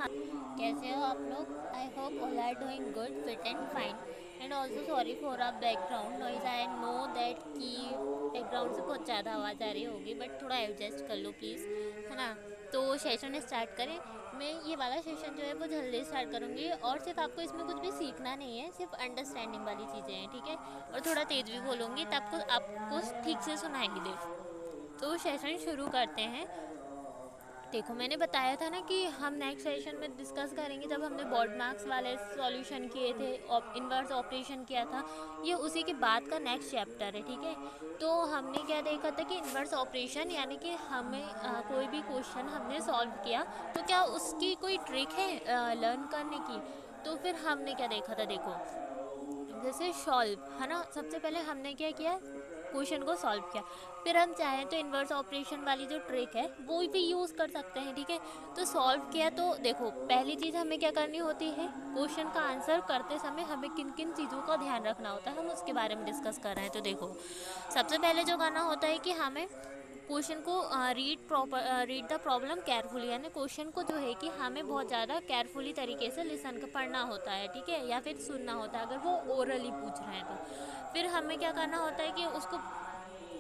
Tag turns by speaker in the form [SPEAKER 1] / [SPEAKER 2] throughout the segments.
[SPEAKER 1] हाँ, कैसे हो आप लोग? I hope all are doing good, fit and fine. And also sorry for our background noise. I know that कि background से बहुत ज़्यादा आवाज़ आ रही होगी, बट थोड़ा एडजस्ट कर लो प्लीज़, है ना। तो सेशन स्टार्ट करें। मैं ये वाला सेशन जो है वो जल्दी स्टार्ट करूँगी, और सिर्फ आपको इसमें कुछ भी सीखना नहीं है, सिर्फ अंडरस्टैंडिंग वाली चीज़ें हैं, ठीक है। और थोड़ा तेज़ भी बोलूँगी तब आपको ठीक से सुनाई दे। तो सेशन शुरू करते हैं। देखो, मैंने बताया था ना कि हम नेक्स्ट सेशन में डिस्कस करेंगे, जब हमने बोर्ड मार्क्स वाले सॉल्यूशन किए थे, इन्वर्स ऑपरेशन किया था। ये उसी के बाद का नेक्स्ट चैप्टर है, ठीक है। तो हमने क्या देखा था कि इन्वर्स ऑपरेशन यानी कि हमें कोई भी क्वेश्चन हमने सॉल्व किया, तो क्या उसकी कोई ट्रिक है लर्न करने की। तो फिर हमने क्या देखा था, देखो, जैसे सॉल्व है ना, सबसे पहले हमने क्या किया, क्वेश्चन को सॉल्व किया। फिर हम चाहें तो इन्वर्स ऑपरेशन वाली जो ट्रिक है वो भी यूज़ कर सकते हैं, ठीक है। तो सॉल्व किया, तो देखो पहली चीज़ हमें क्या करनी होती है, क्वेश्चन का आंसर करते समय हमें किन किन चीज़ों का ध्यान रखना होता है, हम उसके बारे में डिस्कस कर रहे हैं। तो देखो, सबसे पहले जो करना होता है कि हमें क्वेश्चन को रीड द प्रॉब्लम केयरफुली, यानी क्वेश्चन को जो है कि हमें बहुत ज़्यादा केयरफुली तरीके से लिसन पढ़ना होता है, ठीक है, या फिर सुनना होता है अगर वो ओरली पूछ रहे हैं तो। फिर हमें क्या करना होता है कि उसको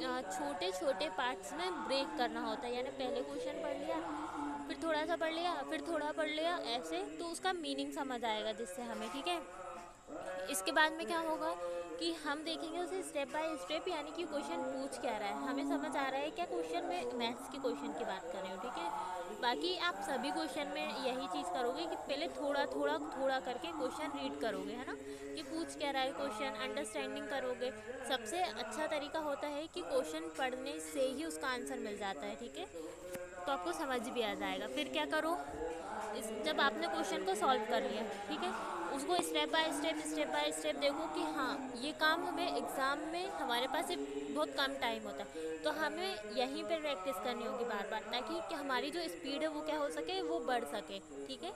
[SPEAKER 1] छोटे छोटे पार्ट्स में ब्रेक करना होता है, यानी पहले क्वेश्चन पढ़ लिया, फिर थोड़ा सा पढ़ लिया, फिर थोड़ा पढ़ लिया, ऐसे तो उसका मीनिंग समझ आएगा जिससे हमें, ठीक है। इसके बाद में क्या होगा कि हम देखेंगे उसे स्टेप बाय स्टेप, यानी कि क्वेश्चन पूछ क्या रहा है, हमें समझ आ रहा है क्या क्वेश्चन में, मैथ्स के क्वेश्चन की बात कर रही हूँ, ठीक है। बाकी आप सभी क्वेश्चन में यही चीज़ करोगे कि पहले थोड़ा थोड़ा थोड़ा करके क्वेश्चन रीड करोगे, है ना, कि पूछ क्या रहा है क्वेश्चन, अंडरस्टैंडिंग करोगे। सबसे अच्छा तरीका होता है कि क्वेश्चन पढ़ने से ही उसका आंसर मिल जाता है, ठीक है, तो आपको समझ भी आ जाएगा। फिर क्या करो, जब आपने क्वेश्चन को सॉल्व कर लिया, ठीक है, उसको स्टेप बाय स्टेप देखो कि हाँ, ये काम हमें एग्ज़ाम में हमारे पास एक बहुत कम टाइम होता है, तो हमें यहीं पर प्रैक्टिस करनी होगी बार बार, ताकि कि हमारी जो स्पीड है वो क्या हो सके, वो बढ़ सके, ठीक है।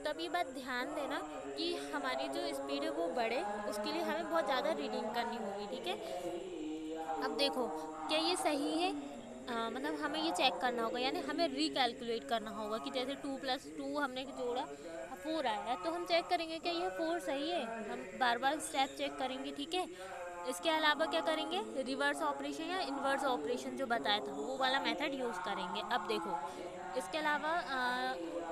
[SPEAKER 1] तब ये बात ध्यान देना कि हमारी जो स्पीड है वो बढ़े, उसके लिए हमें बहुत ज़्यादा रीडिंग करनी होगी, ठीक है। अब देखो, क्या ये सही है, मतलब हमें ये चेक करना होगा, यानी हमें रिकैलकुलेट करना होगा कि जैसे 2+2 हमने जोड़ा, 4 आया, तो हम चेक करेंगे कि ये 4 सही है, हम बार बार स्टेप चेक करेंगे, ठीक है। इसके अलावा क्या करेंगे, रिवर्स ऑपरेशन या इन्वर्स ऑपरेशन जो बताया था वो वाला मेथड यूज़ करेंगे। अब देखो, इसके अलावा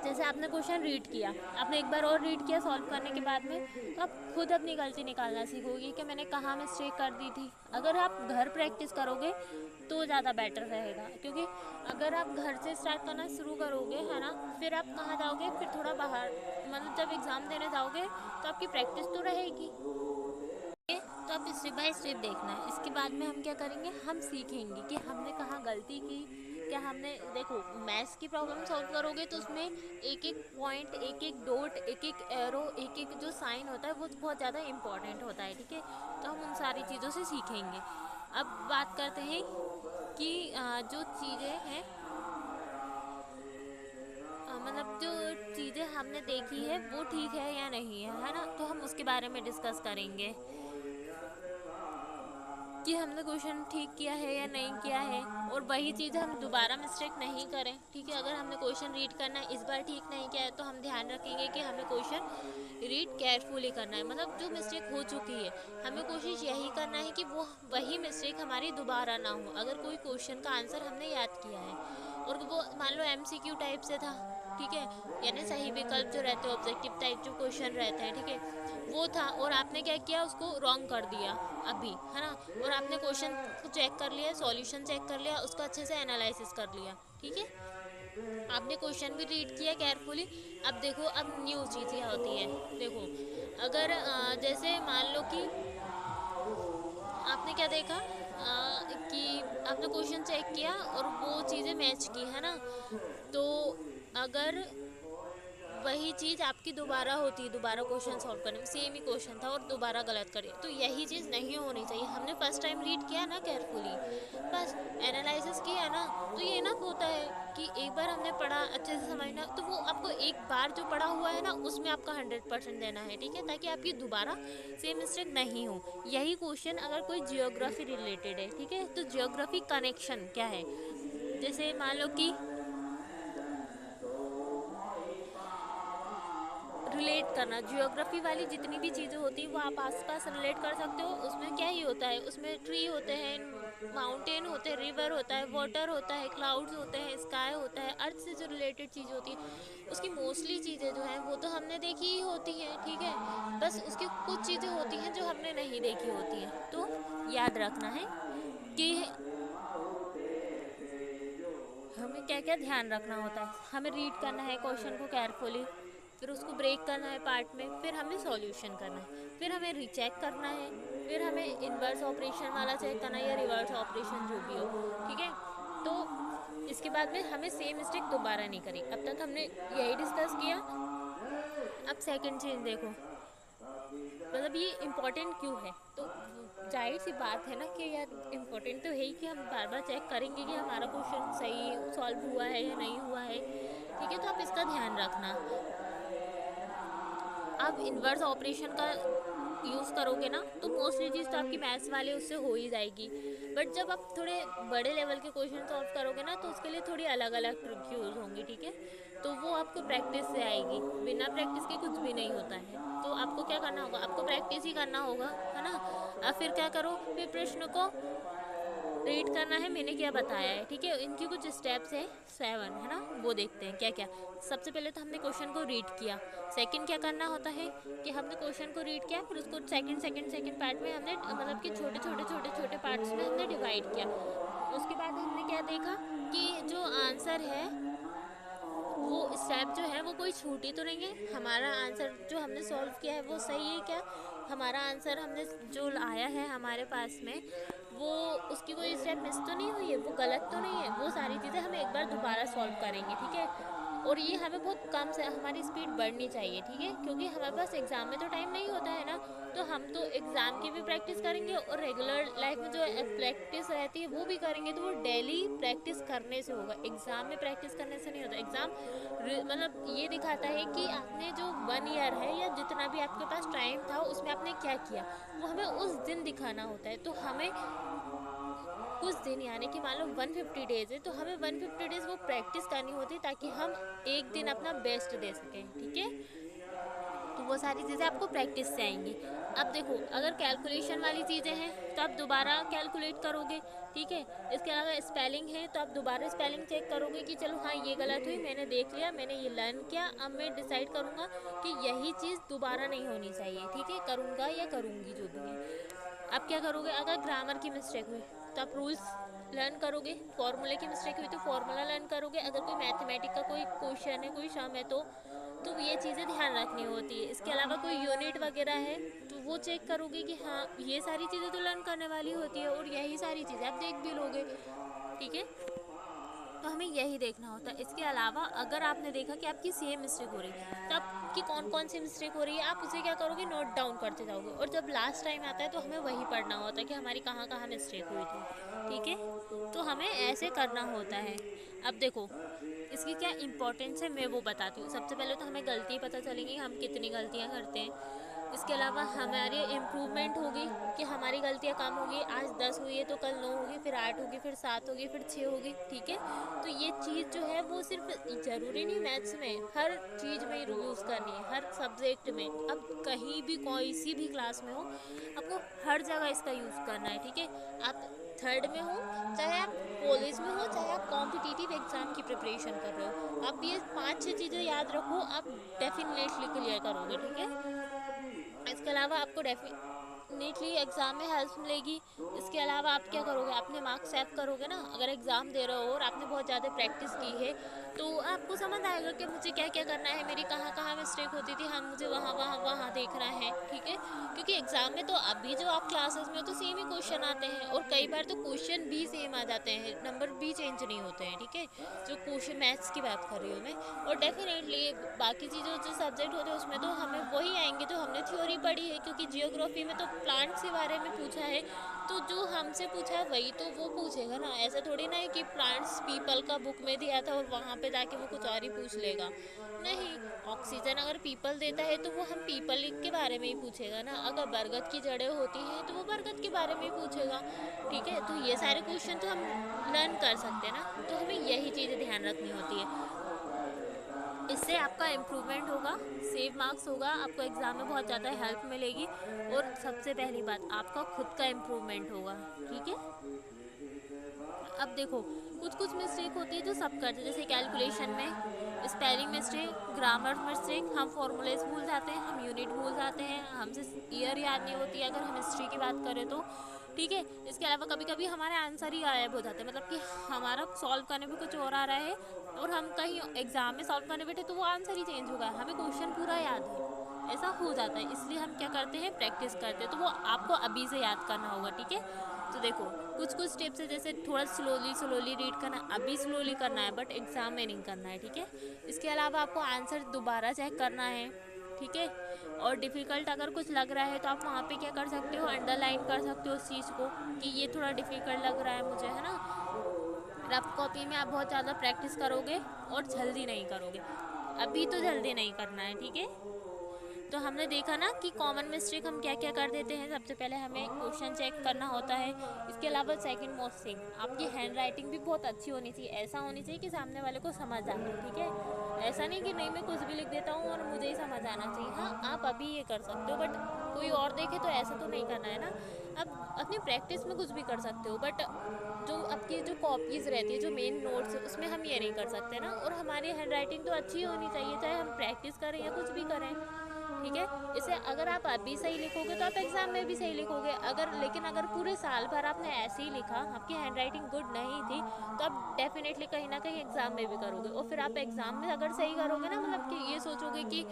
[SPEAKER 1] जैसे आपने क्वेश्चन रीड किया, आपने एक बार और रीड किया सॉल्व करने के बाद में, तो आप खुद अपनी गलती निकालना सीखोगे कि मैंने कहाँ मिस्टेक कर दी थी। अगर आप घर प्रैक्टिस करोगे तो ज़्यादा बेटर रहेगा, क्योंकि अगर आप घर से स्टार्ट करना शुरू करोगे, है ना, फिर आप कहाँ जाओगे, फिर थोड़ा बाहर, मतलब जब एग्ज़ाम देने जाओगे तो आपकी प्रैक्टिस तो रहेगी। तो आप स्टेप बाय स्टेप देखना है। इसके बाद में हम क्या करेंगे, हम सीखेंगे कि हमने कहाँ गलती की, क्या हमने, देखो मैथ्स की प्रॉब्लम सॉल्व करोगे तो उसमें एक एक पॉइंट, एक एक डॉट, एक एक एरो, एक एक जो साइन होता है वो बहुत ज़्यादा इंपॉर्टेंट होता है, ठीक है। तो हम उन सारी चीज़ों से सीखेंगे। अब बात करते हैं कि जो चीज़ें हैं, मतलब जो चीज़ें हमने देखी है वो ठीक है या नहीं है ना, तो हम उसके बारे में डिस्कस करेंगे कि हमने क्वेश्चन ठीक किया है या नहीं किया है, और वही चीज़ हम दोबारा मिस्टेक नहीं करें, ठीक है। अगर हमने क्वेश्चन रीड करना है, इस बार ठीक नहीं किया है, तो हम ध्यान रखेंगे कि हमें क्वेश्चन रीड केयरफुली करना है, मतलब जो मिस्टेक हो चुकी है हमें कोशिश यही करना है कि वो वही मिस्टेक हमारी दोबारा ना हो। अगर कोई क्वेश्चन का आंसर हमने याद किया है और वो मान लो एमसीक्यू टाइप से था, ठीक है, यानी सही विकल्प जो रहते हैं, ऑब्जेक्टिव टाइप जो क्वेश्चन रहते हैं, ठीक है, वो था, और आपने क्या किया, उसको रॉन्ग कर दिया अभी, है ना, और आपने क्वेश्चन को चेक कर लिया, सॉल्यूशन चेक कर लिया, उसका अच्छे से एनालिसिस कर लिया, ठीक है, आपने क्वेश्चन भी रीड किया केयरफुली। अब देखो, अब न्यू चीज़ क्या होती है, देखो, अगर जैसे मान लो कि आपने क्या देखा, कि आपने क्वेश्चन चेक किया और वो चीज़ें मैच की, है ना, तो अगर वही चीज़ आपकी दोबारा होती है, दोबारा क्वेश्चन सॉल्व करने में सेम ही क्वेश्चन था और दोबारा गलत करिए, तो यही चीज़ नहीं होनी चाहिए। हमने फर्स्ट टाइम रीड किया ना केयरफुली, बस एनालिसिस किया ना, तो ये इनफ होता है कि एक बार हमने पढ़ा, अच्छे से समझना, तो वो आपको एक बार जो पढ़ा हुआ है ना उसमें आपका 100% देना है, ठीक है, ताकि आपकी दोबारा सेम मिस्टेक नहीं हो। यही क्वेश्चन अगर कोई जियोग्राफी रिलेटेड है, ठीक है, तो जियोग्राफी कनेक्शन क्या है, जैसे मान लो कि रिलेट करना, जियोग्राफी वाली जितनी भी चीज़ें होती हैं वो आप आसपास रिलेट कर सकते हो। उसमें क्या ही होता है, उसमें ट्री होते हैं, माउंटेन होते हैं, रिवर होता है, वाटर होता है, क्लाउड्स होते हैं, स्काई होता है, अर्थ से जो रिलेटेड चीज़ होती है उसकी मोस्टली चीज़ें जो हैं वो तो हमने देखी ही होती हैं, ठीक है। बस उसकी कुछ चीज़ें होती हैं जो हमने नहीं देखी होती हैं। तो याद रखना है कि हमें क्या क्या ध्यान रखना होता है। हमें रीड करना है क्वेश्चन को केयरफुली, फिर उसको ब्रेक करना है पार्ट में, फिर हमें सॉल्यूशन करना है, फिर हमें रीचेक करना है, फिर हमें इन्वर्स ऑपरेशन वाला चेक करना है या रिवर्स ऑपरेशन जो भी हो, ठीक है। तो इसके बाद में हमें सेम मिस्टेक दोबारा नहीं करी। अब तक हमने यही डिस्कस किया। अब सेकंड चीज़ देखो, मतलब ये इम्पोर्टेंट क्यों है। तो जाहिर सी बात है ना कि यार इम्पोर्टेंट तो है ही कि हम बार बार चेक करेंगे कि हमारा क्वेश्चन सही सॉल्व हुआ है या नहीं हुआ है, ठीक है। तो आप इसका ध्यान रखना। अब इन्वर्स ऑपरेशन का यूज़ करोगे ना तो मोस्टली चीज़ तो आपकी मैथ्स वाले उससे हो ही जाएगी। बट जब आप थोड़े बड़े लेवल के क्वेश्चन सॉल्व करोगे ना तो उसके लिए थोड़ी अलग अलग ट्रिक यूज़ होंगी, ठीक है। तो वो आपको प्रैक्टिस से आएगी, बिना प्रैक्टिस के कुछ भी नहीं होता है। तो आपको क्या करना होगा, आपको प्रैक्टिस ही करना होगा, है ना। अब फिर क्या करो, फिर प्रश्न को रीड करना है, मैंने क्या बताया है, ठीक है। इनकी कुछ स्टेप्स है 7, है ना, वो देखते हैं क्या क्या। सबसे पहले तो हमने क्वेश्चन को रीड किया। सेकंड क्या करना होता है कि हमने क्वेश्चन को रीड किया, फिर उसको सेकंड पार्ट में हमने मतलब कि छोटे पार्ट्स में हमने डिवाइड किया। उसके बाद हमने क्या देखा कि जो आंसर है वो स्टेप जो है वो कोई छूटी तो नहीं है, हमारा आंसर जो हमने सॉल्व किया है वो सही है क्या, हमारा आंसर हमने जो आया है हमारे पास में वो उसकी कोई स्टेप मिस तो नहीं हुई है, वो गलत तो नहीं है। वो सारी चीज़ें हम एक बार दोबारा सॉल्व करेंगे, ठीक है। और ये हमें बहुत कम से हमारी स्पीड बढ़नी चाहिए, ठीक है, क्योंकि हमारे पास एग्ज़ाम में तो टाइम नहीं होता है ना। तो हम तो एग्ज़ाम की भी प्रैक्टिस करेंगे और रेगुलर लाइफ में जो प्रैक्टिस रहती है वो भी करेंगे। तो वो डेली प्रैक्टिस करने से होगा, एग्ज़ाम में प्रैक्टिस करने से नहीं होता। एग्ज़ाम मतलब ये दिखाता है कि आपने जो 1 ईयर है या जितना भी आपके पास टाइम था उसमें आपने क्या किया, वो हमें उस दिन दिखाना होता है। तो हमें कुछ दिन यानी कि मान लो 150 डेज है तो हमें 150 डेज वो प्रैक्टिस करनी होती है ताकि हम एक दिन अपना बेस्ट दे सकें, ठीक है। तो वो सारी चीज़ें आपको प्रैक्टिस से आएंगी। अब देखो, अगर कैलकुलेशन वाली चीज़ें हैं तो आप दोबारा कैलकुलेट करोगे, ठीक है। इसके अलावा स्पेलिंग है तो आप दोबारा स्पेलिंग चेक करोगे कि चलो हाँ ये गलत हुई, मैंने देख लिया, मैंने ये लर्न किया, अब मैं डिसाइड करूँगा कि यही चीज़ दोबारा नहीं होनी चाहिए, ठीक है, करूँगा या करूँगी जो भी है। अब क्या करोगे, अगर ग्रामर की मिस्टेक हुई तो आप रूल्स लर्न करोगे, फॉर्मूले की मिस्टेक हुई तो फॉर्मूला लर्न करोगे, अगर कोई मैथमेटिक का कोई क्वेश्चन है, कोई सम है तो ये चीज़ें ध्यान रखनी होती है। इसके अलावा कोई यूनिट वगैरह है तो वो चेक करोगे कि हाँ ये सारी चीज़ें तो लर्न करने वाली होती है और यही सारी चीज़ें आप देख भी लोगे, ठीक है। तो हमें यही देखना होता है। इसके अलावा अगर आपने देखा कि आपकी सेम मिस्टेक हो रही तो आपकी कौन कौन सी मिस्टेक हो रही है आप उसे क्या करोगे, नोट डाउन करते जाओगे। और जब लास्ट टाइम आता है तो हमें वही पढ़ना होता है कि हमारी कहाँ कहाँ मिस्टेक हुई थी, ठीक है। तो हमें ऐसे करना होता है। अब देखो इसकी क्या इंपॉर्टेंस है मैं वो बताती हूँ। सबसे पहले तो हमें गलती पता चलेंगी हम कितनी गलतियाँ करते हैं। इसके अलावा हमारी इम्प्रूवमेंट होगी कि हमारी गलतियाँ कम होगी, आज 10 हुई है तो कल 9 होगी, फिर 8 होगी, फिर 7 होगी, फिर 6 होगी, ठीक है। तो ये चीज़ जो है वो सिर्फ ज़रूरी नहीं मैथ्स में, हर चीज़ में यूज़ करनी है, हर सब्जेक्ट में। अब कहीं भी कोई सी भी क्लास में हो आपको हर जगह इसका यूज़ करना है, ठीक है। आप थर्ड में हो, चाहे आप कॉलेज में हो, चाहे आप कॉम्पिटिटिव एग्ज़ाम की प्रिपरेशन कर रहे हो, आप ये 5-6 चीज़ें याद रखो, आप डेफिनेटली क्लियर करोगे, ठीक है। इसके अलावा आपको डेफिनेटली एग्ज़ाम में हेल्प मिलेगी। इसके अलावा आप क्या करोगे, अपने मार्क्स सेव करोगे ना। अगर एग्ज़ाम दे रहे हो और आपने बहुत ज़्यादा प्रैक्टिस की है तो आपको समझ आएगा कि मुझे क्या क्या करना है, मेरी कहाँ कहाँ मिस्टेक होती थी, हाँ मुझे वहाँ वहाँ वहाँ देखना है, ठीक है। क्योंकि एग्ज़ाम में तो अभी जो आप क्लासेस में हो तो सेम ही क्वेश्चन आते हैं और कई बार तो क्वेश्चन भी सेम आ जाते हैं, नंबर भी चेंज नहीं होते हैं, ठीक है। जो क्वेश्चन मैथ्स की बात कर रही हूँ मैं। और डेफिनेटली बाकी चीज़ों जो सब्जेक्ट होते हैं उसमें तो हमें वही आएंगे जो हमने थ्योरी पढ़ी है, क्योंकि जियोग्राफी में तो प्लांट्स के बारे में पूछा है तो जो हमसे पूछा है वही तो वो पूछेगा ना। ऐसा थोड़ी ना है कि प्लांट्स पीपल का बुक में दिया था और वहाँ पे जाके वो कुछ और ही पूछ लेगा, नहीं। ऑक्सीजन अगर पीपल देता है तो वो हम पीपल के बारे में ही पूछेगा ना। अगर बरगद की जड़ें होती हैं तो वो बरगद के बारे में ही पूछेगा, ठीक है। तो ये सारे क्वेश्चन तो हम लर्न कर सकते हैं ना। तो हमें यही चीज़ें ध्यान रखनी होती है। इससे आपका इम्प्रूवमेंट होगा, सेव मार्क्स होगा, आपको एग्ज़ाम में बहुत ज़्यादा हेल्प मिलेगी, और सबसे पहली बात आपका खुद का इम्प्रूवमेंट होगा। ठीक है। अब देखो, कुछ कुछ मिस्टेक होती है जो सब करते हैं, जैसे कैलकुलेशन में स्पेलिंग मिस्टेक, ग्रामर मिस्टेक, हम फॉर्मूलेस भूल जाते हैं, हम यूनिट भूल जाते हैं, हमसे ईयर याद नहीं होती है अगर हम हिस्ट्री की बात करें तो। ठीक है। इसके अलावा कभी कभी हमारे आंसर ही गायब हो जाते हैं, मतलब कि हमारा सॉल्व करने में कुछ और आ रहा है और हम कहीं एग्जाम में सॉल्व करने बैठे तो वो आंसर ही चेंज होगा, हमें क्वेश्चन पूरा याद है। ऐसा हो जाता है, इसलिए हम क्या करते हैं, प्रैक्टिस करते हैं। तो वो आपको अभी से याद करना होगा। ठीक है। तो देखो, कुछ कुछ स्टेप्स है, जैसे थोड़ा स्लोली स्लोली रीड करना, अभी स्लोली करना है बट एग्जाम में नहीं करना है। ठीक है। इसके अलावा आपको आंसर दोबारा चेक करना है। ठीक है। और डिफ़िकल्ट अगर कुछ लग रहा है तो आप वहाँ पे क्या कर सकते हो, अंडरलाइन कर सकते हो उस चीज़ को कि ये थोड़ा डिफ़िकल्ट लग रहा है मुझे, है ना। रफ कॉपी में आप बहुत ज़्यादा प्रैक्टिस करोगे और जल्दी नहीं करोगे, अभी तो जल्दी नहीं करना है। ठीक है। तो हमने देखा ना कि कॉमन मिस्टेक हम क्या क्या कर देते हैं। सबसे पहले हमें क्वेश्चन चेक करना होता है। इसके अलावा सेकंड मोस्ट थिंग, आपकी हैंड राइटिंग भी बहुत अच्छी होनी चाहिए, ऐसा होनी चाहिए कि सामने वाले को समझ आए। ठीक है। ऐसा नहीं कि नहीं मैं कुछ भी लिख देता हूँ और मुझे ही समझ आना चाहिए। हाँ, आप अभी ये कर सकते हो बट कोई और देखे तो ऐसा तो नहीं करना है ना। आप अपनी प्रैक्टिस में कुछ भी कर सकते हो बट जो आपकी जो कॉपीज़ रहती है, जो मेन नोट्स है, उसमें हम ये नहीं कर सकते ना। और हमारी हैंड राइटिंग तो अच्छी होनी चाहिए, चाहे हम प्रैक्टिस करें या कुछ भी करें। ठीक है। इसे अगर आप अभी सही लिखोगे तो आप एग्जाम में भी सही लिखोगे, अगर लेकिन अगर पूरे साल भर आपने ऐसे ही लिखा, आपकी हैंड राइटिंग गुड नहीं थी, तो आप डेफिनेटली कहीं ना कहीं एग्जाम में भी करोगे। और फिर आप एग्जाम में अगर सही करोगे ना, मतलब कि ये सोचोगे कि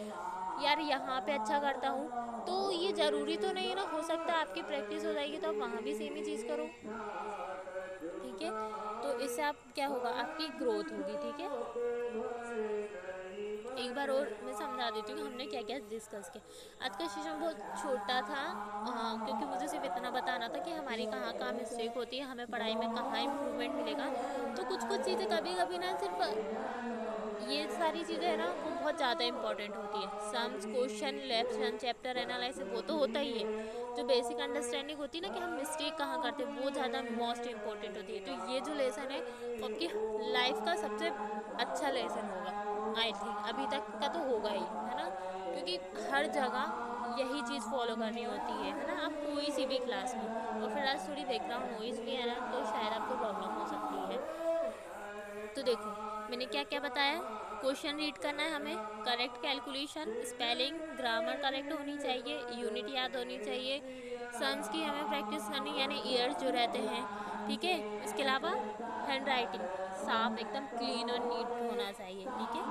[SPEAKER 1] यार यहाँ पे अच्छा करता हूँ, तो ये ज़रूरी तो नहीं ना, हो सकता है आपकी प्रैक्टिस हो जाएगी तो आप वहाँ भी सेम ही चीज़ करो। ठीक है। तो इससे आप क्या होगा, आपकी ग्रोथ होगी। ठीक है। एक बार और मैं समझा देती हूँ कि हमने क्या क्या डिस्कस किया। आज का सेशन बहुत छोटा था, क्योंकि मुझे सिर्फ इतना बताना था कि हमारी कहाँ कहाँ मिस्टेक होती है, हमें पढ़ाई में कहाँ इम्प्रूवमेंट मिलेगा। तो कुछ कुछ चीज़ें कभी कभी ना सिर्फ ये सारी चीज़ें है ना, वो बहुत ज़्यादा इंपॉर्टेंट होती है। Sums, question, lesson, chapter analysis वो तो होता ही है। जो बेसिक अंडरस्टैंडिंग होती है ना कि हम मिस्टेक कहाँ करते हैं, वो ज़्यादा मोस्ट इंपॉर्टेंट होती है। तो ये जो लेसन है वो आपकी लाइफ का सबसे अच्छा लेसन होगा, आई थिंक अभी तक का तो होगा ही, है ना। क्योंकि हर जगह यही चीज़ फॉलो करनी होती है ना, आप कोई सी भी क्लास में। और फिर आज थोड़ी बैकग्राउंड नॉइज़ भी है ना, तो शायद आपको प्रॉब्लम हो सकती है। तो देखो, मैंने क्या क्या बताया। क्वेश्चन रीड करना है हमें, correct calculation, spelling, grammar correct होनी चाहिए, यूनिट याद होनी चाहिए, सम्स की हमें प्रैक्टिस करनी, यानी ईयर्स जो रहते हैं। ठीक है। इसके अलावा हैंड राइटिंग साफ एकदम क्लीन और नीट होना चाहिए। ठीक है।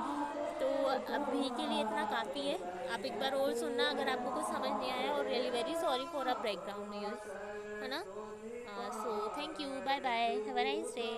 [SPEAKER 1] तो अभी के लिए इतना काफ़ी है। आप एक बार और सुनना अगर आपको कुछ समझ नहीं आया, और really very sorry for a background news, है ना। So thank you, bye bye, have a nice day.